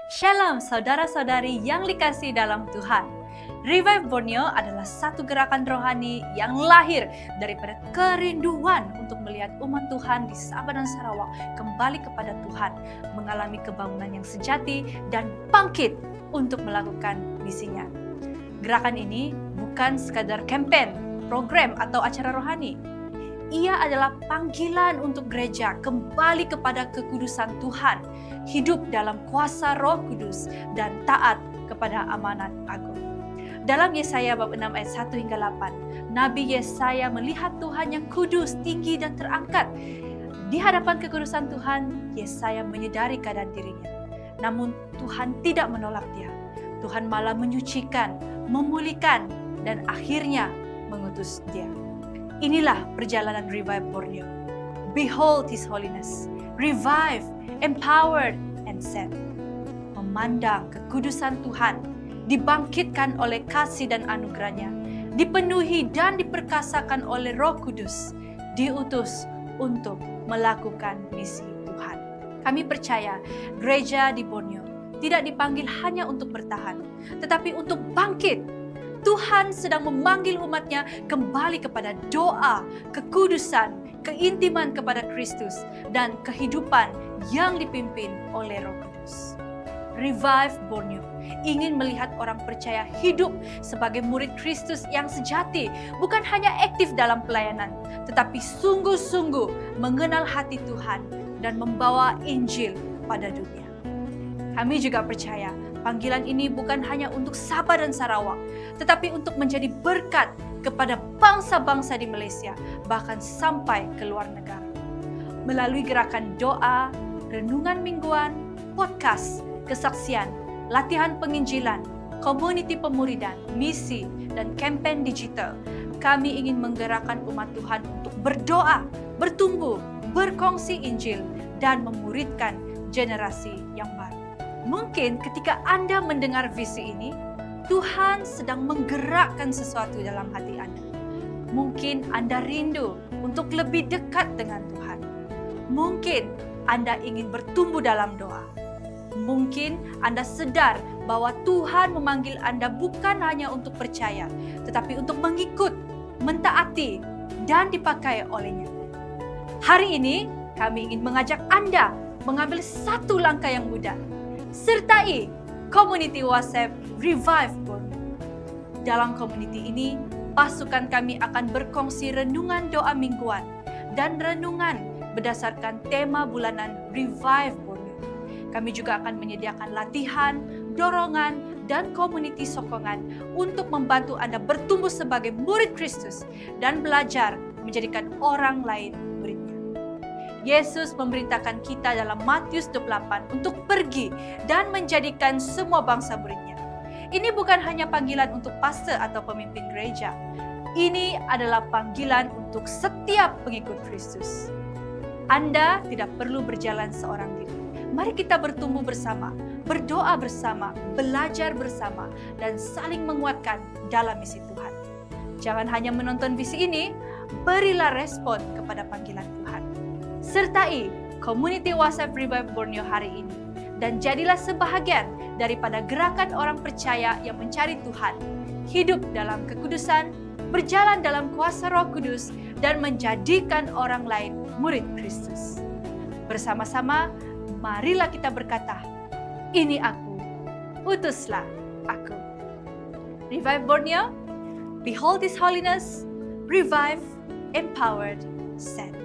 Shalom saudara-saudari yang dikasihi dalam Tuhan. Revive Borneo adalah satu gerakan rohani yang lahir daripada kerinduan untuk melihat umat Tuhan di Sabah dan Sarawak kembali kepada Tuhan, mengalami kebangunan yang sejati dan bangkit untuk melakukan misinya. Gerakan ini bukan sekadar kampanye, program atau acara rohani. Ia adalah panggilan untuk gereja kembali kepada kekudusan Tuhan, hidup dalam kuasa Roh Kudus, dan taat kepada amanat agung. Dalam Yesaya bab 6 ayat 1 hingga 8, Nabi Yesaya melihat Tuhan yang kudus, tinggi, dan terangkat. Di hadapan kekudusan Tuhan, Yesaya menyadari keadaan dirinya. Namun Tuhan tidak menolak dia. Tuhan malah menyucikan, memulihkan, dan akhirnya mengutus dia. Inilah perjalanan Revive Borneo. Behold His Holiness, revive, empowered, and sent. Memandang kekudusan Tuhan, dibangkitkan oleh kasih dan anugerahnya, dipenuhi dan diperkasakan oleh Roh Kudus, diutus untuk melakukan misi Tuhan. Kami percaya gereja di Borneo tidak dipanggil hanya untuk bertahan, tetapi untuk bangkit. Tuhan sedang memanggil umatnya kembali kepada doa, kekudusan, keintiman kepada Kristus, dan kehidupan yang dipimpin oleh Roh Kudus. Revive Borneo ingin melihat orang percaya hidup sebagai murid Kristus yang sejati, bukan hanya aktif dalam pelayanan, tetapi sungguh-sungguh mengenal hati Tuhan dan membawa Injil pada dunia. Kami juga percaya panggilan ini bukan hanya untuk Sabah dan Sarawak, tetapi untuk menjadi berkat kepada bangsa-bangsa di Malaysia, bahkan sampai ke luar negara. Melalui gerakan doa, renungan mingguan, podcast, kesaksian, latihan penginjilan, komuniti pemuridan, misi, dan kampanye digital, kami ingin menggerakkan umat Tuhan untuk berdoa, bertumbuh, berkongsi Injil, dan memuridkan generasi yang baru. Mungkin ketika Anda mendengar visi ini, Tuhan sedang menggerakkan sesuatu dalam hati Anda. Mungkin Anda rindu untuk lebih dekat dengan Tuhan. Mungkin Anda ingin bertumbuh dalam doa. Mungkin Anda sadar bahwa Tuhan memanggil Anda bukan hanya untuk percaya, tetapi untuk mengikut, mentaati, dan dipakai olehnya. Hari ini, kami ingin mengajak Anda mengambil satu langkah yang mudah. Sertai komuniti WhatsApp Revive Borneo. Dalam komuniti ini, pasukan kami akan berkongsi renungan doa mingguan dan renungan berdasarkan tema bulanan Revive Borneo. Kami juga akan menyediakan latihan, dorongan, dan komuniti sokongan untuk membantu Anda bertumbuh sebagai murid Kristus dan belajar menjadikan orang lain muridnya. Yesus memerintahkan kita dalam Matius 28 untuk pergi dan menjadikan semua bangsa muridnya. Ini bukan hanya panggilan untuk pastor atau pemimpin gereja. Ini adalah panggilan untuk setiap pengikut Kristus. Anda tidak perlu berjalan seorang diri. Mari kita bertumbuh bersama, berdoa bersama, belajar bersama, dan saling menguatkan dalam misi Tuhan. Jangan hanya menonton visi ini, berilah respon kepada panggilan Tuhan. Sertai komuniti WhatsApp Revive Borneo hari ini dan jadilah sebahagian daripada gerakan orang percaya yang mencari Tuhan, hidup dalam kekudusan, berjalan dalam kuasa Roh Kudus, dan menjadikan orang lain murid Kristus. Bersama-sama, marilah kita berkata, "Ini aku, utuslah aku." Revive Borneo, behold His Holiness, revive, empowered, sent.